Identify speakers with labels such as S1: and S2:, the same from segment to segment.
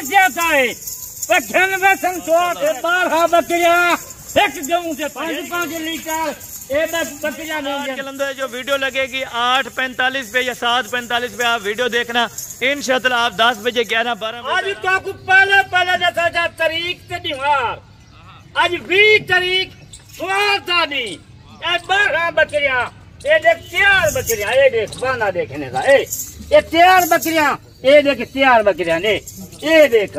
S1: जाता है पठन में संतोष 12 बकरियां एक गेहूं से 5-5 लीटर
S2: जो वीडियो लगेगी 8:45 पे या 7:45 पे आप वीडियो देखना इंशाअल्लाह। आप 10 बजे 11-12
S1: आज तो पहले जैसा तारीख से निहार आज 20 तारीख सुहारदानी 12 बकरियां ये देख 4 बकरियां ये देख बाना देखने का ये 4 बकरियां ये देख 4 बकरियां ने ये देख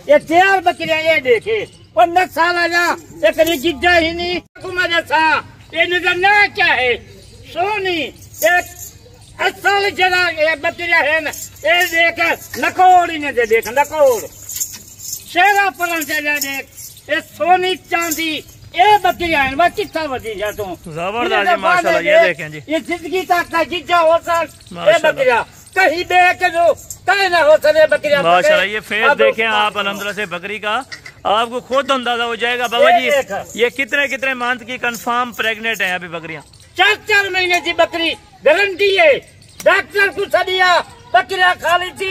S1: ये 4 बकरियां ये देखे और न साला जा एक जिद्दा ही नहीं कुमा जैसा ये नजर क्या है सोनी एक असल जगह ये बकरियां है ना ये देख नकोड़ ने देख नकोड़ शेरा पलन से देख ये सोनी चांदी ये बकरियां है मैं कितना वधी जा तू
S2: जबरदस्त माशाल्लाह। ये देखें जी
S1: ये जिंदगी का जिज्जा होता ये बकरियां कहीं देख दो कहीं ना हो सके बकरियां
S2: माशाल्लाह। ये फेस देखें आप अल्हम्दुलिल्लाह से बकरी का आपको खुद अंदाजा हो जाएगा। बाबा जी ये कितने मंथ की कंफर्म प्रेग्नेंट है अभी बकरियां?
S1: 4 महीने की बकरी गारंटी है डॉक्टर को सदिया बकरियां खाली थी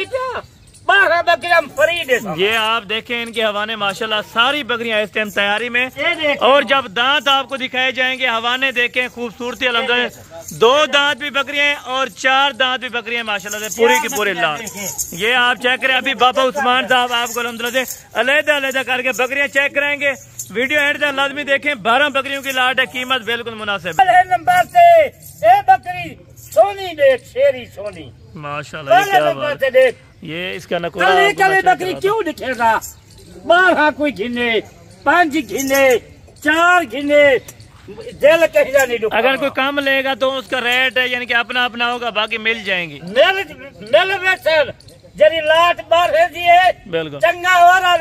S1: 12 बकरियां फ्री दे।
S2: ये आप देखें इनके हवाने माशाल्लाह सारी बकरियां इस टाइम तैयारी में और जब दांत आपको दिखाए जाएंगे हवाने देखें खूबसूरती अल्हम्दुलिल्लाह 2 दांत भी बकरियां हैं और 4 दांत भी बकरियां माशाल्लाह से पूरी की पूरी लाल। ये आप चेक करें अभी बाबा उस्मान साहब आपको अल्हम्दुलिल्लाह से अलग-अलग करके बकरियां चेक कराएंगे। वीडियो एंड तक लाजमी देखें। 12 बकरियों की लाट है कीमत बिल्कुल मुनासिब
S1: नंबर से ये बकरी सोनी देख शेरी सोनी
S2: माशाल्लाह। ये क्या बात है ये इसका नकोड़ा
S1: कले बकरी क्यों दिखेगा 12 कोई घिने 5 घिने 4 घिने दिल कहीं नहीं दुखा।
S2: अगर कोई कम लेगा तो उसका रेट है यानी कि अपना अपना होगा बाकी मिल जाएंगी
S1: मिल सर जरी लाट बार है
S2: बिल्कुल
S1: चंगा हो रहा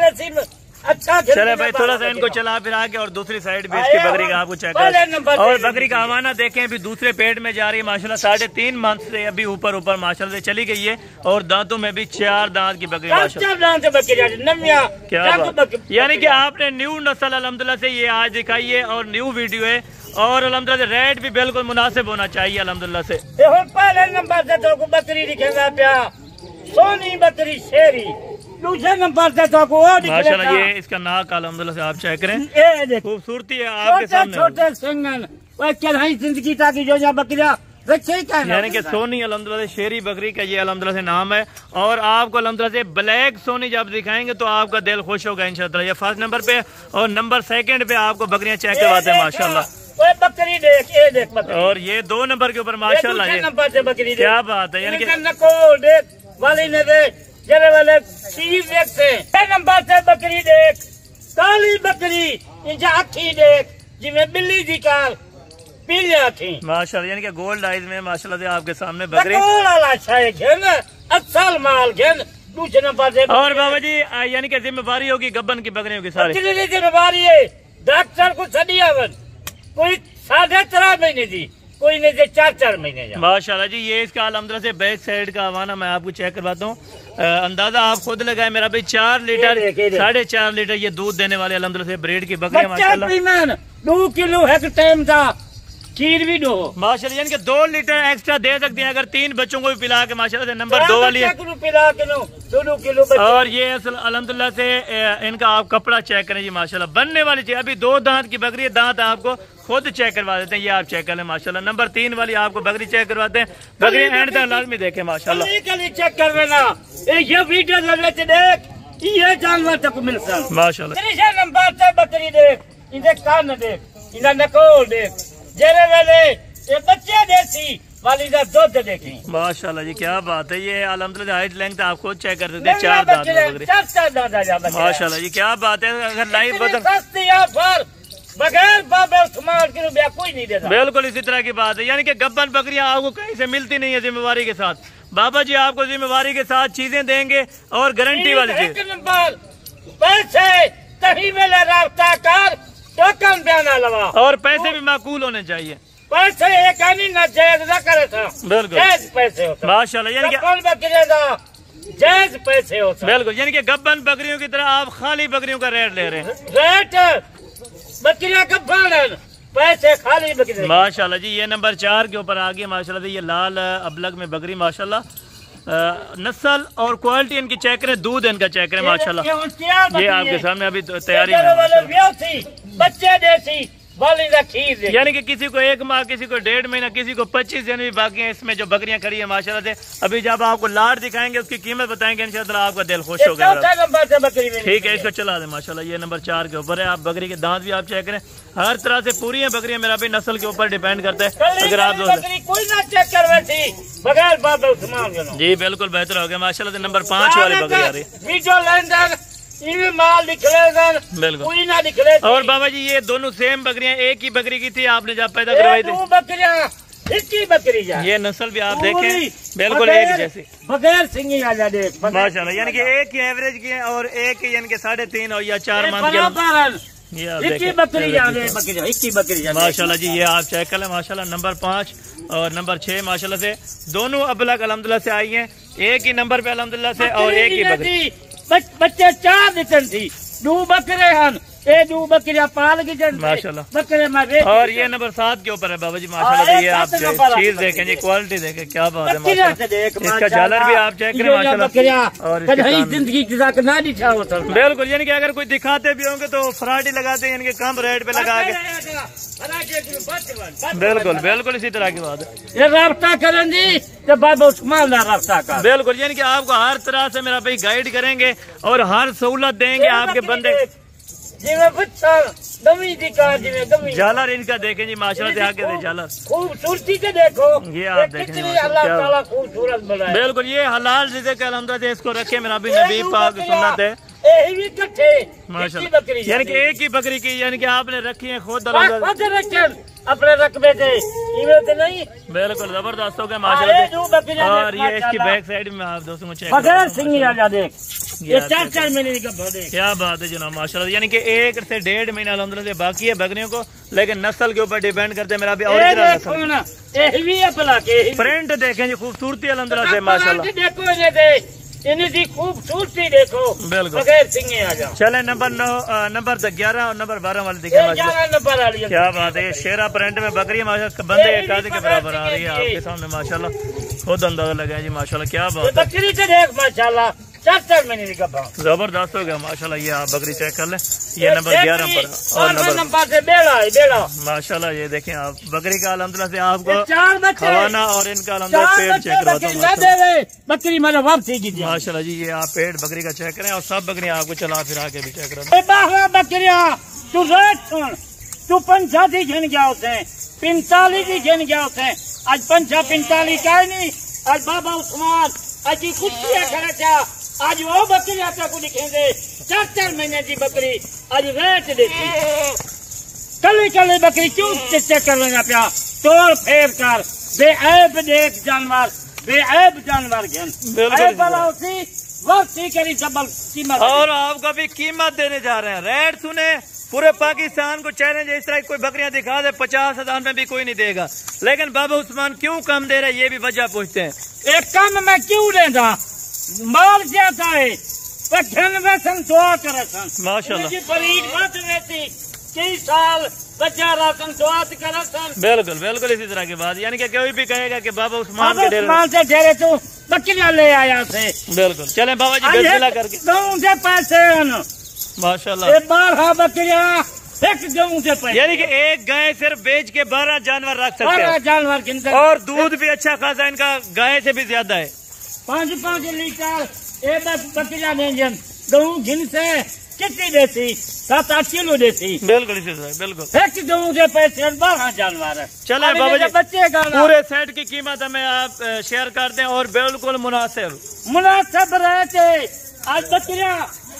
S1: अच्छा।
S2: चले भाई थोड़ा सा इनको चला फिरा के और दूसरी साइड भी इसकी बकरी का आपको चेक कर और बकरी का हवाना देखें अभी दूसरे पेट में जा रही है माशाल्लाह 3.5 मंथ से अभी ऊपर माशाल्लाह से चली गई है और दांतों में भी 4 दांत की बकरी माशाल्लाह। क्या बात यानी कि आपने न्यू नस्ल अल्हम्दुलिल्लाह से ये आज दिखाई है और न्यू वीडियो है और अल्हम्दुलिल्लाह से रेट भी बिल्कुल मुनासिब होना चाहिए अल्हम्दुलिल्लाह से।
S1: पहले नंबर से तो बकरी दिखेगा प्या सोनी बकरी शेरी दूसरे नंबर से तो
S2: माशाल्लाह ये इसका नाक अल्हम्दुलिल्लाह से आप चेक करें खूबसूरती है आपके सामने
S1: छोटे सिंगन जिंदगी ताकि जो बकरियां
S2: यानी कि सोनी अल्हम्दुलिल्लाह शेरी बकरी का ये अल्हम्दुलिल्लाह से नाम है और आपको अल्हम्दुलिल्लाह से ब्लैक सोनी जब दिखाएंगे तो आपका दिल खुश होगा इंशाअल्लाह। ये 1st नंबर पे और नंबर 2nd पे आपको बकरियां चेक करवाते हैं माशाल्लाह।
S1: बकरी देख ये देख
S2: और ये 2 नंबर के ऊपर माशाल्लाह
S1: नंबर से बकरी
S2: क्या बात है यानी कि
S1: नकोड़ देख वाली ने देख जरे वाले चीज देखते नंबर से बकरी देख काली बकरी इंजा अखी देख जिमें बिल्ली जी का पीलिया थी
S2: माशाल्लाह यानी कि गोल्ड आइज में माशाल्लाह से आपके सामने बकरी
S1: असल माल घेन दूसरे नंबर से।
S2: और बाबा जी यानी कि जिम्मेवारी होगी गब्बन की बकरियों की सारी
S1: जिम्मेवारी है डॉक्टर को सदियावन कोई 3.5 महीने दी कोई नहीं से 4 महीने
S2: माशाल्लाह जी। ये इसका अल्हम्दुलिल्लाह से बैक साइड का हवाना मैं आपको चेक करवाता हूँ अंदाजा आप खुद लगाए मेरा भाई 4 लीटर 4.5 लीटर ये दूध देने वाले अल्हम्दुलिल्लाह से ब्रीड की बकरी माशाल्लाह
S1: 2 किलो है टाइम था खीर भी दो
S2: माशाल्लाह यानी कि 2 लीटर एक्स्ट्रा दे सकते हैं अगर 3 बच्चों को भी पिला के माशाल्लाह से नंबर 2 वाली है
S1: पिला के 2 किलो
S2: और ये अल्हम्दुलिल्लाह से इनका आप कपड़ा चेक करें जी माशाल्लाह बनने वाली चीज अभी 2 दांत की बकरी है दांत आपको खुद चेक करवा देते हैं। ये आप चेक कर लें माशाल्लाह नंबर 3 वाली आपको बकरी चेक करवाते हैं बकरी एंड तक लाजमी देखें माशाल्लाह
S1: चेक कर लेना ये वीडियो देख ये जानवर तक मिलता
S2: माशाल्लाह।
S1: नंबर से बकरी देख इधर कान देख इधर नकोल देख जेरे वाले ये बच्चे देसी वाली का दूध देखें
S2: माशाल्लाह जी क्या बात है। ये अल्हम्दुलिल्लाह हाइट लेंथ आप खुद चेक कर सकते हैं 4 दांत बकरी माशाल्लाह जी क्या बात है। अगर लाइव
S1: बगैर बाबा इस्तेमाल के रुपया कोई नहीं देता
S2: बिल्कुल इसी तरह की बात है यानी कि गब्बन बकरियां आपको कहीं से मिलती नहीं है जिम्मेवारी के साथ। बाबा जी आपको जिम्मेवारी के साथ चीजें देंगे और गारंटी वाली चीज
S1: पैसे कहीं मेला रास्ता कर टोकन बयाना लगा
S2: और पैसे भी माकूल होने चाहिए
S1: पैसे एक ना जायज ना करे था
S2: बिल्कुल
S1: जायज पैसे होता
S2: माशाल्लाह यानी कि
S1: जायज पैसे होता
S2: बिल्कुल यानी कि गब्बन बकरियों की तरह आप खाली बकरियों का रेट ले रहे हैं
S1: रेट बकरियां गब्बन पैसे खाली बकरी
S2: माशाल्लाह जी। ये नंबर 4 के ऊपर आ गई माशाल्लाह से ये लाल अबलग में बकरी माशाल्लाह नस्ल और क्वालिटी इनकी चेक करें, दूध इनका चेक करें माशाल्लाह। ये आपके सामने अभी तैयारी में
S1: बच्चे देसी खीर,
S2: यानी कि किसी को 1 माह, किसी को 1.5 महीना, किसी को 25 दिन भी बाकी है। इसमें जो बकरियां खड़ी है माशाल्लाह से, अभी जब आपको लाट दिखाएंगे उसकी कीमत बताएंगे इंशाल्लाह आपका दिल खुश होगा। ठीक है, इसको चला दे माशाल्लाह। ये नंबर 4 के ऊपर है। आप बकरी के दांत भी आप चेक करें, हर तरह से पूरी है बकरियां। मेरा भी नस्ल के ऊपर डिपेंड करता है। अगर आप जी बिल्कुल बेहतर हो गया माशाल्लाह से। नंबर 5 वाली बकरी आ रही
S1: माल निकलेगा
S2: बिल्कुल,
S1: कोई ना निकले।
S2: और बाबा जी ये दोनों सेम बकरियां एक ही बकरी की थी, आपने जब पैदा करवाई थी।
S1: बकरी
S2: ये नस्ल भी आप देखें बिल्कुल एक जैसी,
S1: बगैर सिंगी
S2: माशाल्लाह। यानी कि एक ही एवरेज की है और एक ही यानी कि 3.5 और या 4 मंथ की
S1: ये बकरी
S2: माशाल्लाह जी। ये आप चेक कर लें माशाल्लाह। नंबर 5 और नंबर 6 माशाल्लाह से दोनों अबलग अल्हम्दुलिल्लाह से आई हैं, एक ही नंबर पे अल्हम्दुलिल्लाह से, और एक ही बकरी।
S1: बच्चे 4 दिन थी, 2 बकरे हन, ए 2 बकरियां पाल की जन
S2: माशाल्लाह
S1: बकरे में।
S2: और ये नंबर 7 के ऊपर है बाबा जी माशाल्लाह। ये आप चीज देखें जी, क्वालिटी देखें, क्या बात है माशाल्लाह। इसका झालर भी आप चेक करें माशाल्लाह। और
S1: जिंदगी ना दिखा होता
S2: बिल्कुल, यानी कि अगर कोई दिखाते भी होंगे तो फ्राडी लगाते हैं, इनके कम रेट पे लगा के। बिल्कुल बिल्कुल इसी तरह की बात है।
S1: ये राब्ता करें जी तो बाबा उस्मान राब्ता कर
S2: बिल्कुल, यानी कि आपको हर तरह से मेरा भाई गाइड करेंगे और हर सहूलत देंगे आपके बंदे। झालर इनका देखें जी माशाल्लाह से, आगे से झालर
S1: खूबसूरती के देखो,
S2: ये आप देखें
S1: अल्लाह खूबसूरत बनाया।
S2: बिल्कुल, ये हलाल रिज़्क़ है अल्हम्दुलिल्लाह। इसको रखे मेरा भी नबी पाक सुन्नत है माशाल्लाह। यानी कि एक ही बकरी की, यानी कि आपने रखी है खुद
S1: अपने रकबे से नहीं।
S2: बिल्कुल जबरदस्त हो गया माशाल्लाह। और ये इसकी बैक साइड में आप दोस्तों को चेक
S1: ये 4 महीने का भर है।
S2: क्या बात है जनाब माशाल्लाह। यानी कि 1 से 1.5 महीना अल्हम्दुलिल्लाह से बाकी है बकरियों को, लेकिन नस्ल के ऊपर डिपेंड करते हैं मेरा भी। प्रिंट देखें जी, खूबसूरती अल्हम्दुलिल्लाह से माशाल्लाह।
S1: इनकी खूबसूरती देखो
S2: बिल्कुल।
S1: बगैर सिंगे आ जाओ।
S2: चले नंबर 9, नंबर 11 और नंबर 12 वाले दिखे
S1: नंबर।
S2: क्या बात है, शेरा प्रिंट में बकरी माशाल्लाह, बंदे एक आधे के बराबर आ रही है आपके सामने माशाल्लाह। खुद अंदाजा लगा जी माशाल्लाह। क्या बात है,
S1: बकरी से देख माशाल्लाह 4 महीने का
S2: जबरदस्त हो गया माशाल्लाह। ये आप बकरी चेक कर लें, ये नंबर 11 पर और
S1: नंबर से बेड़ा
S2: माशाल्लाह। ये देखें आप बकरी का अल्हम्दुलिल्लाह से आपको खवाना और इनका अल्हम्दुलिल्लाह पेट चेक करवाता हूँ
S1: बकरी मतलब वापसी की
S2: माशाल्लाह जी। ये आप पेट बकरी का चेक करें और सब बकरियां आपको चला फिरा के भी चेक करें।
S1: बकरिया तू रेट सुन, तू 50 घिन गया उसे, 45 घिन गया उसे। आज 45 का ही नहीं, आज बाबा उस्मान आज की कुछ खर्चा, आज वो बकरी आपको को दिखेंगे 4 महीने की बकरी आज रेट देखी। कल बकरी क्यों चेक कर लेना पिया, तोड़ फेर कर बेऐब देख जानवर, बेऐब जानवर कीमत।
S2: और आपको भी कीमत देने जा रहे हैं। रेट सुने, पूरे पाकिस्तान को चैलेंज है, इस तरह कोई बकरियां दिखा दे 50,000 में भी कोई नहीं देगा, लेकिन बाबा उस्मान क्यों कम दे रहे, ये भी वजह पूछते हैं।
S1: एक कम मैं क्यों देगा, माल जाता है दुआ करे
S2: माशाल्लाह।
S1: कई साल बच्चा राशन दुआ करे सन।
S2: बिल्कुल बिल्कुल इसी तरह की बात, यानी कि कोई भी कहेगा कि बाबा उस्मान के
S1: डेरे तो बकरियां ले आया थे।
S2: बिल्कुल, चले बाबा जी बिस्मिल्लाह करके।
S1: गाँव से पैसे
S2: माशाल्लाह,
S1: 12 बकरियां एक गाँव से पैसे,
S2: यानी कि एक गाय सिर्फ बेच के 12 जानवर रख सकते हैं।
S1: जानवर गिनते,
S2: और दूध भी अच्छा खासा इनका गाय से भी ज्यादा है।
S1: 5 लीटर एक बकरियां देंगे गाँव घिन से कितनी देती, 7-8 किलो देती।
S2: बिल्कुल इसी तरह बिल्कुल
S1: एक गाँव से पैसे 12 जानवर है।
S2: चले बाबा जी
S1: बच्चे
S2: पूरे सेट की कीमत हमें आप शेयर करते हैं और बिल्कुल
S1: मुनासिब रहते। आज बकरियां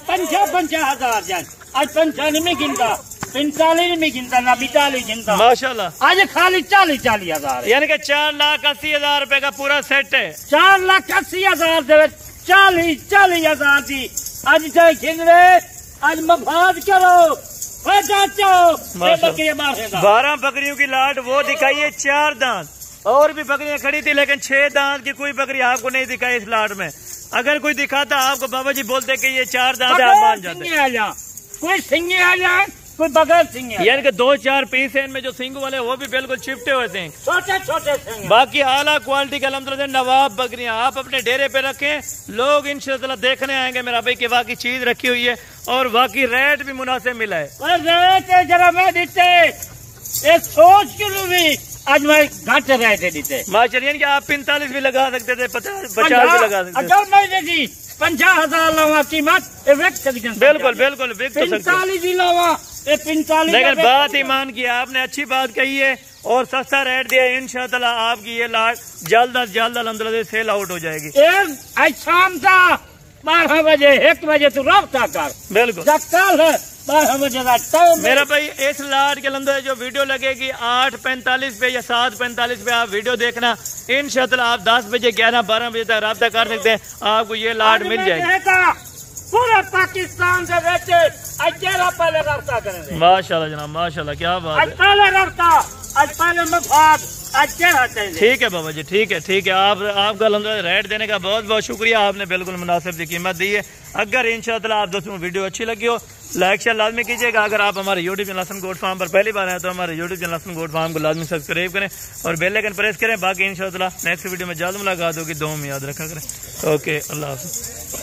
S1: 50,000 जान, आज 55 में गिनता, 45 में गिनता, ना 42 गिनता
S2: माशाल्लाह।
S1: आज खाली 40,000,
S2: यानी कि 4,80,000 रुपए का पूरा सेट है।
S1: 4,80,000 40,000 दी आज चाहे गिन रहे, आज मफाद करो।
S2: 12 बकरियों की लाट वो दिखाइए 4 दांत, और भी बकरियां खड़ी थी लेकिन 6 दांत की कोई बकरी आपको नहीं दिखाई इस लाट में। अगर कोई दिखाता आपको बाबा जी बोलते कि ये 4 दांत आप मान जाते।
S1: कोई सिंगे आ जाए कोई बगैर सिंग है।
S2: यानी कि 2-4 पीस है इनमें जो सिंग वाले वो भी बिल्कुल चिपटे हुए सिंग,
S1: छोटे छोटे सिंग।
S2: बाकी आला क्वालिटी के अल्हम्दुलिल्लाह नवाब बकरियां आप अपने डेरे पे रखें, लोग इंशाअल्लाह देखने आएंगे मेरा भाई कि वाकई चीज रखी हुई है और वाकई रेट भी मुनासिब मिला है।
S1: रेट जरा मैं देते एक सोच के भी आज मैं घट रहे थे
S2: माशाल्लाह, यानी कि आप 45 भी लगा सकते थे, 50 भी लगा सकते थे।
S1: अगर मैं देखी 50,000 लवा कीमत
S2: बिल्कुल बिल्कुल बिक तो सकते,
S1: 45
S2: लेकिन बात ईमान की आपने अच्छी बात कही है और सस्ता रेट दिया। इंशाअल्लाह आपकी ये लाट जल्द अज जल्द अल्हम्दुलिल्लाह सेल आउट हो जाएगी।
S1: आज शाम का 12 बजे 1 बजे तू रब्ता कर,
S2: बिल्कुल
S1: कल है 12 बजे
S2: मेरा भाई इस लाट के अंदर जो वीडियो लगेगी 8:45 पे या 7:45 पे आप वीडियो देखना। इंशाअल्लाह आप 10 बजे 11-12 बजे तक रब्ता कर सकते हैं, आपको ये लाट मिल जाएगी।
S1: पूरा पाकिस्तान से बेचे अकेला पहले रब्ता करेंगे।
S2: माशाल्लाह जनाब माशाल्लाह, क्या बात है।
S1: पहले रब्ता आज पहले मफाद
S2: ठीक है बाबा जी, ठीक है आपका अल्हम्दुलिल्लाह रेट देने का बहुत बहुत शुक्रिया, आपने बिल्कुल मुनासिब की कीमत दी है। अगर इंशाअल्लाह आप दोस्तों वीडियो अच्छी लगी हो लाइक शेयर लाजमी कीजिएगा। अगर आप हमारे YouTube channel Hasan goat farm पर पहली बार आए तो हमारे YouTube channel Hasan goat farm को लाजमी सब्सक्राइब करें और बेल आइकन प्रेस करें। बाकी इंशाअल्लाह नेक्स्ट वीडियो में जल्द मुलाकात होगी, दुआ में याद रखा करें। ओके, अल्लाह हाफ़िज़।